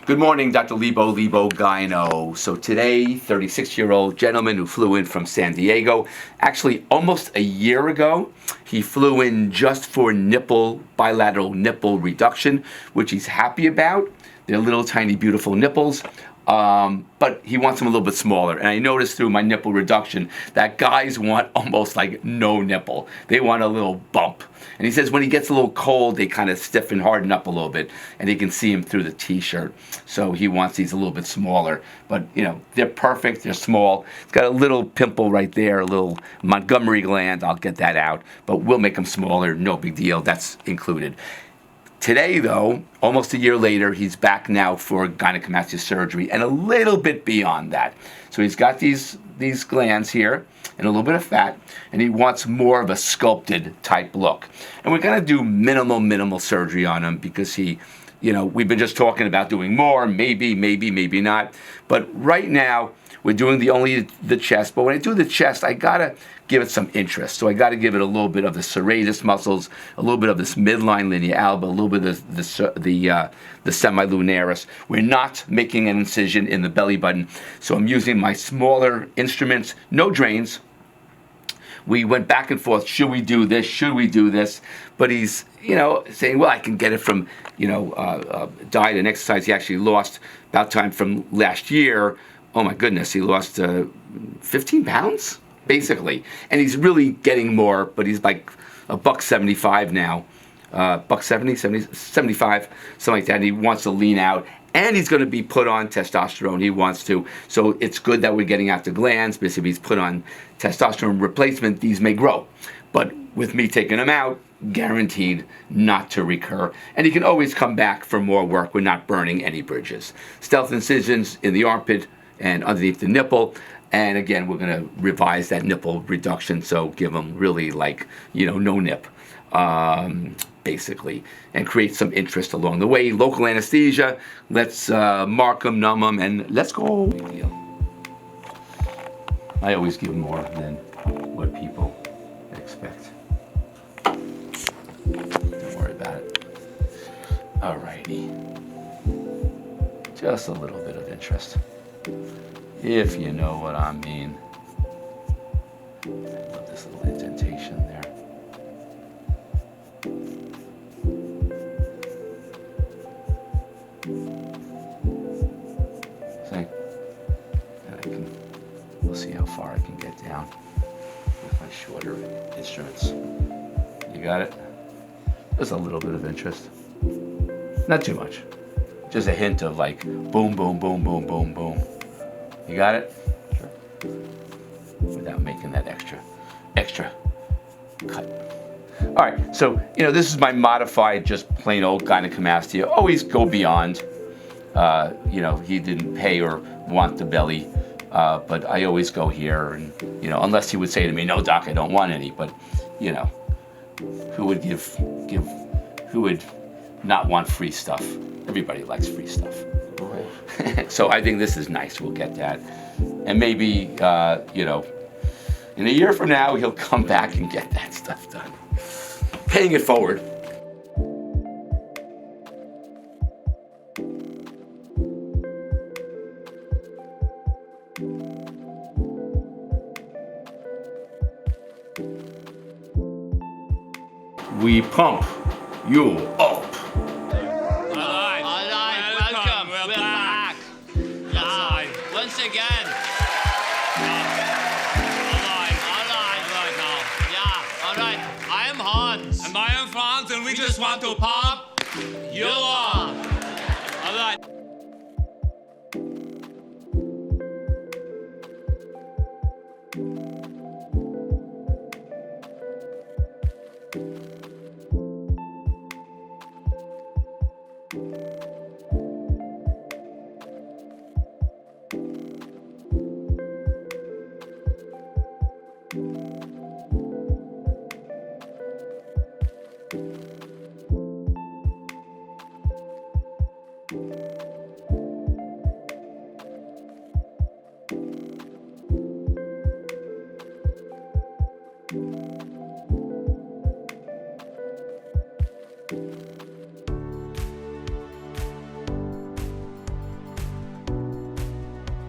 Good morning, Dr. Lebo Gyno. So today, 36-year-old gentleman who flew in from San Diego. Actually, almost a year ago, he flew in just for bilateral nipple reduction, which he's happy about. They're little, tiny, beautiful nipples. But he wants them a little bit smaller. And I noticed through my nipple reduction that guys want almost like no nipple. They want a little bump. And he says when he gets a little cold, they kind of stiffen, harden up a little bit, and he can see him through the t-shirt. So he wants these a little bit smaller. But, you know, they're perfect. They're small. It's got a little pimple right there, a little Montgomery gland. I'll get that out. But we'll make them smaller. No big deal. That's included. Today, though, almost a year later, he's back now for gynecomastia surgery and a little bit beyond that. So he's got these glands here and a little bit of fat, and he wants more of a sculpted type look. And we're going to do minimal surgery on him because we've been just talking about doing more, maybe not. But right now, we're doing only the chest. But when I do the chest, I got to give it some interest. So I got to give it a little bit of the serratus muscles, a little bit of this midline linea alba, a little bit of the semilunaris. We're not making an incision in the belly button. So I'm using my smaller instruments, no drains. We went back and forth. Should we do this? Should we do this? But he's, saying, well, I can get it from, diet and exercise. He actually lost about time from last year. Oh my goodness, he lost 15 pounds, basically. And he's really getting more, but he's like $175 now. $170, 75, something like that. And he wants to lean out. And he's going to be put on testosterone. He wants to. So it's good that we're getting out the glands, because if he's put on testosterone replacement, these may grow. But with me taking them out, guaranteed not to recur. And he can always come back for more work. We're not burning any bridges. Stealth incisions in the armpit and underneath the nipple. And again, we're going to revise that nipple reduction. So give him really no nip. Basically, and create some interest along the way. Local anesthesia, let's mark them, numb them, and let's go. Big deal. I always give more than what people expect. Don't worry about it. Alrighty. Just a little bit of interest, if you know what I mean. Love this little indentation there. We'll see how far I can get down with my shorter instruments. You got it? Just a little bit of interest. Not too much. Just a hint of like boom, boom, boom, boom, boom, boom. You got it? Sure. Without making that extra cut. All right, so, this is my modified, just plain old gynecomastia. Always go beyond. He didn't pay or want the belly. But I always go here, and unless he would say to me, "No, doc, I don't want any." But who would not want free stuff? Everybody likes free stuff. Right. So I think this is nice. We'll get that, and maybe in a year from now he'll come back and get that stuff done. Paying it forward. We pump you up. All right, welcome. We're back. Once again. All right. I am Hans. And I am Franz, and we just want to pump You are. All right.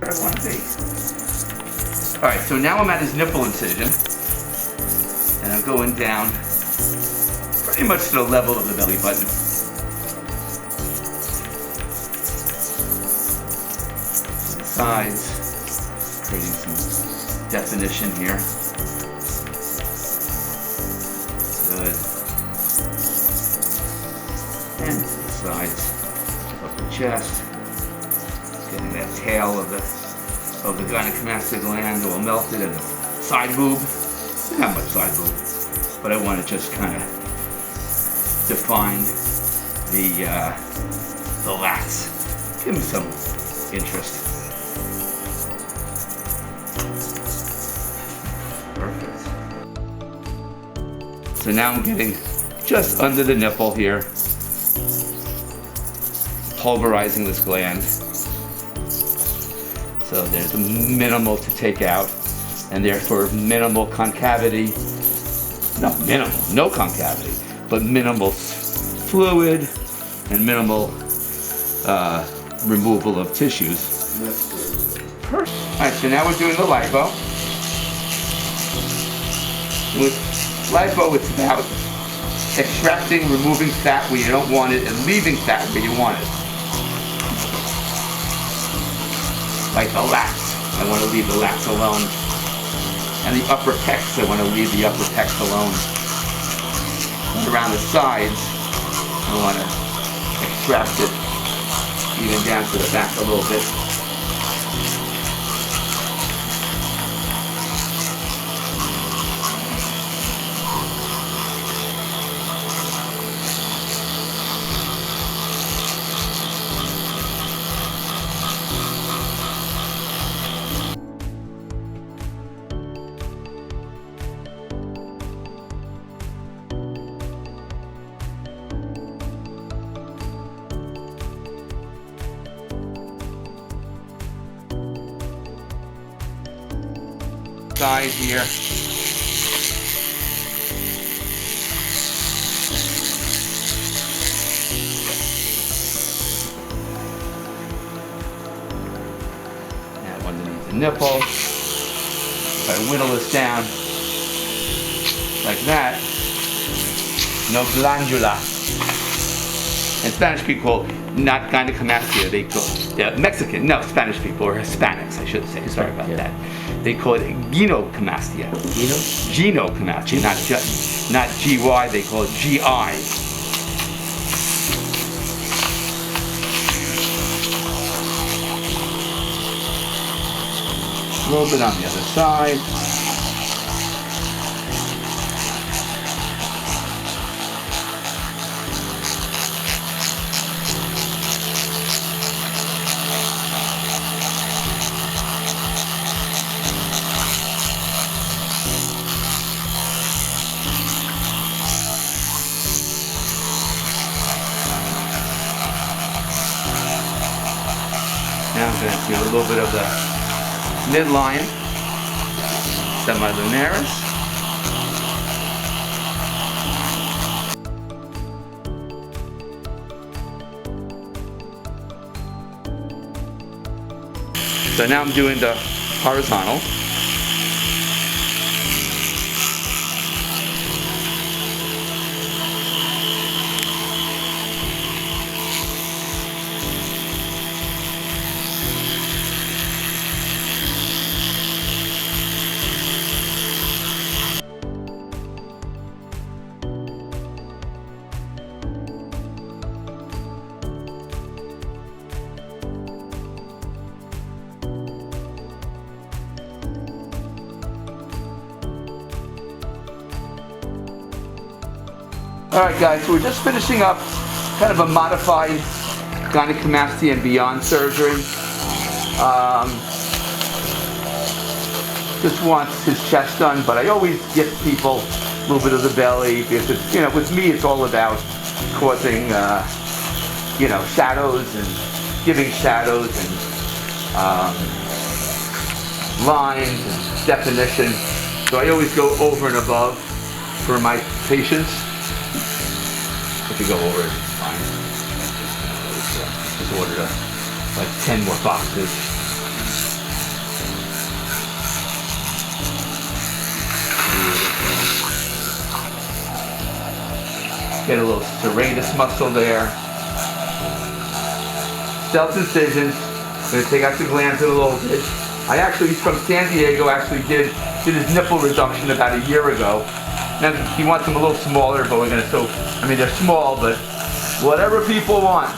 where I want to be. All right, so now I'm at his nipple incision, and I'm going down pretty much to the level of the belly button. Sides, creating some definition here. Good. And to the sides of the chest, getting that tail of the gynecomastia gland all melted, and the side boob. Not much side boob, but I want to just kind of define the lats. Give him some interest. Perfect. So now I'm getting just under the nipple here, pulverizing this gland. So there's a minimal to take out, and therefore minimal concavity. Not minimal, no concavity, but minimal fluid and minimal removal of tissues. Perfect. All right, so now we're doing the lipo. With lipo, it's about extracting, removing fat where you don't want it, and leaving fat where you want it. Like the lats, I want to leave the lats alone. And the upper pecs, I want to leave the upper pecs alone. And around the sides, I want to extract it even down to the back a little bit. Side here. Now underneath the nipple. If I whittle this down like that, no glandula. In Spanish people, not gynecomastia, they call Mexican, no, Spanish people, or Hispanics, I should say, sorry about that. They call it gynecomastia. Gynecomastia, not GY, they call it GI. A little bit on the other side. Now I'm going to do a little bit of the midline, semilunaris. So now I'm doing the horizontal. Alright guys, so we're just finishing up kind of a modified gynecomastia and beyond surgery. Just wants his chest done, but I always give people a little bit of the belly because it's, with me it's all about causing, shadows and giving shadows and lines and definition. So I always go over and above for my patients. If you go over it, it's fine. Just ordered like 10 more boxes. Get a little serratus muscle there. Self-incisions. Gonna take out the glands in a little bit. I actually, he's from San Diego, actually did his nipple reduction about a year ago. Now he wants them a little smaller, but we're gonna they're small, but whatever people want,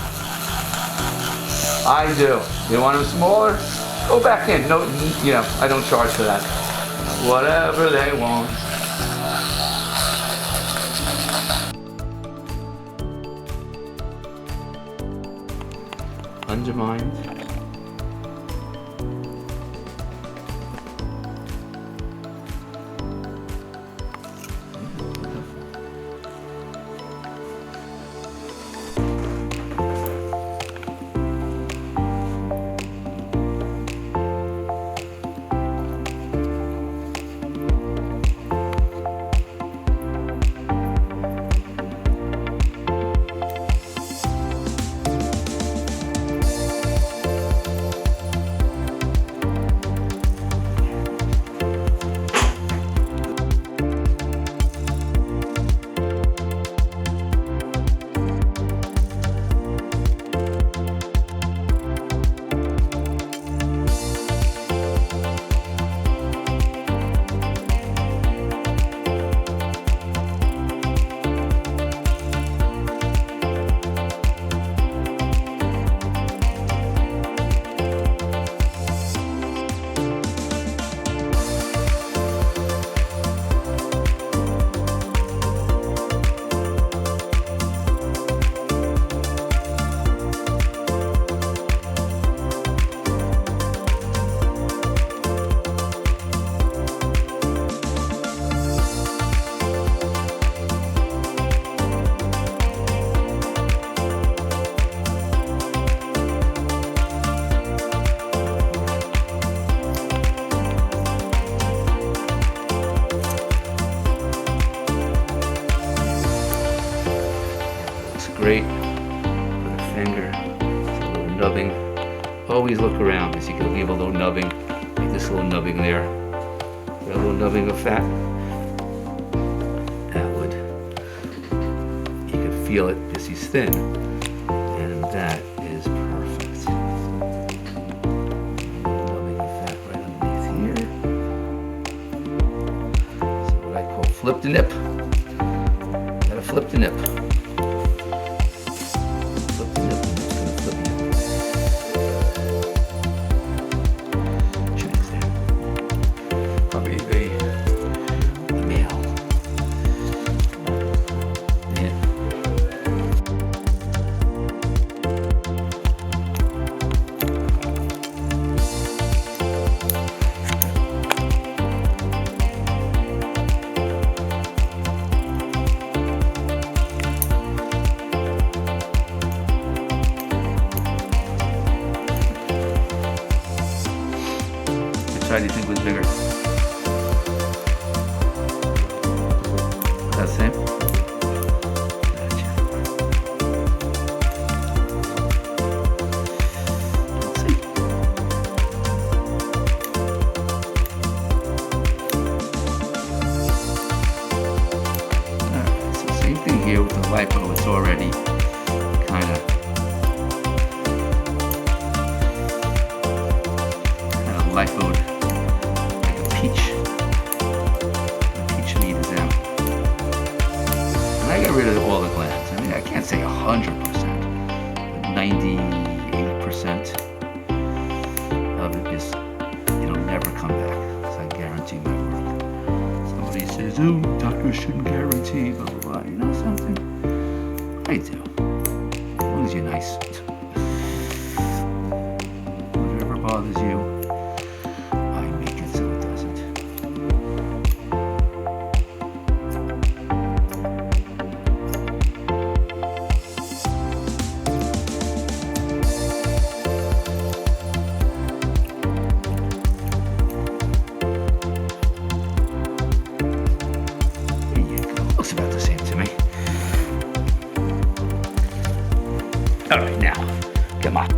I do. They want them smaller? Go back in. No, I don't charge for that. Whatever they want. Undermined. Great. With a finger, it's a little nubbing. Always look around because you can leave a little nubbing, like this little nubbing there. Got a little nubbing of fat. That would, you can feel it because he's thin, and that is perfect. A little nubbing of fat right underneath here. So what I call flip the nip. Gotta flip the nip. Which side do you think was bigger? That same? Gotcha. Let's see. Alright, so same thing here with the lipo. It's already kind of lipoed. Peach meat is out. And I got rid of all the glands. I mean, I can't say 100%, but 98% of it is, it'll never come back. So I guarantee my work. Somebody says, oh, doctors shouldn't guarantee, blah, blah, blah. You know something? I do. As long as you're nice. Whatever bothers you, about the same to me. All right, now, come on.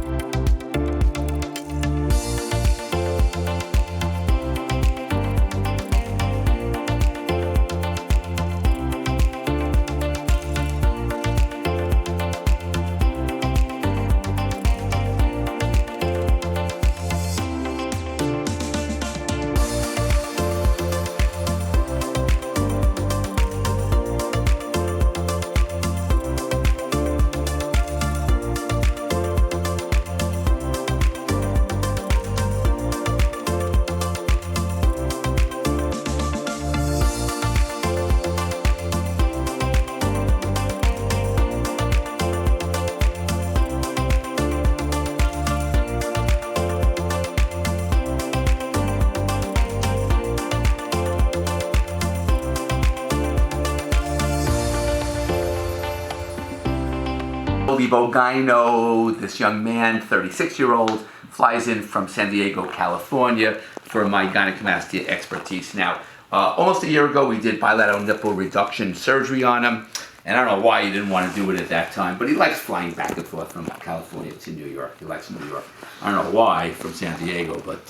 Lipo Gyno. This young man, 36-year-old, flies in from San Diego, California for my gynecomastia expertise. Now, almost a year ago, we did bilateral nipple reduction surgery on him. And I don't know why he didn't want to do it at that time, but he likes flying back and forth from California to New York. He likes New York. I don't know why from San Diego, but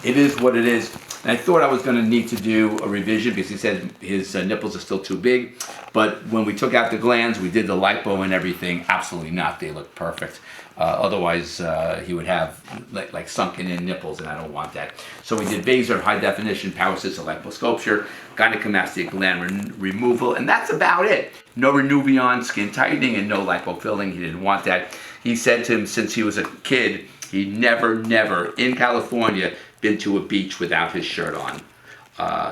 it is what it is. And I thought I was going to need to do a revision because he said his nipples are still too big. But when we took out the glands, we did the lipo and everything. Absolutely not. They look perfect. Otherwise, he would have like sunken in nipples, and I don't want that. So we did Vaser, high definition, power assisted liposculpture, gynecomastia gland removal, and that's about it. No Renuvion, skin tightening, and no lipofilling. He didn't want that. He said to him since he was a kid, he never in California been to a beach without his shirt on.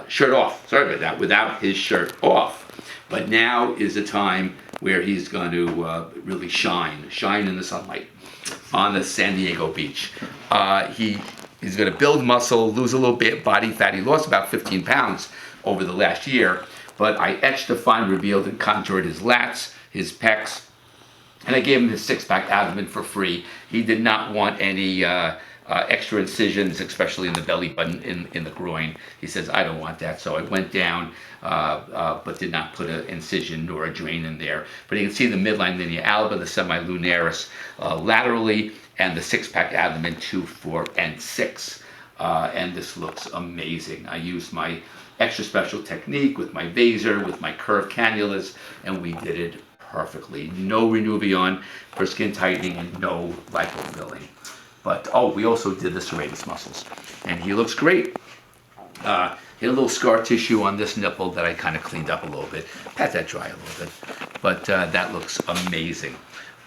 Shirt off, sorry about that, without his shirt off. But now is the time where he's going to really shine in the sunlight on the San Diego beach. He's going to build muscle, lose a little bit body fat. He lost about 15 pounds over the last year, but I etched, defined, revealed, and contoured his lats, his pecs, and I gave him his six-pack abdomen for free. He did not want any extra incisions, especially in the belly button, in the groin. He says, I don't want that. So I went down, but did not put an incision nor a drain in there. But you can see the midline linea alba, the semilunaris laterally, and the six-pack abdomen 2, 4, and 6. And this looks amazing. I used my extra special technique with my Vaser, with my curved cannulas, and we did it perfectly. No Renuvion for skin tightening and no lipofilling. But, we also did the serratus muscles. And he looks great. He had a little scar tissue on this nipple that I kind of cleaned up a little bit. Pat that dry a little bit. But that looks amazing.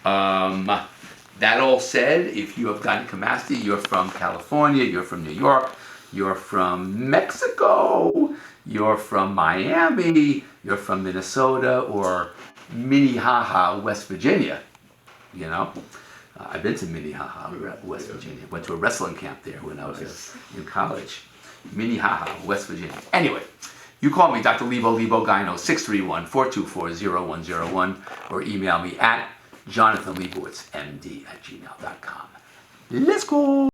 That all said, if you have gynecomastia, you're from California, you're from New York, you're from Mexico, you're from Miami, you're from Minnesota, or Minnehaha, West Virginia, you know. I've been to Minnehaha, West Virginia. Went to a wrestling camp there when I was in college. Minnehaha, West Virginia. Anyway, you call me, Dr. Lipo Gyno, 631-424-0101, or email me at jonathanlebowitzmd@gmail.com. Let's go!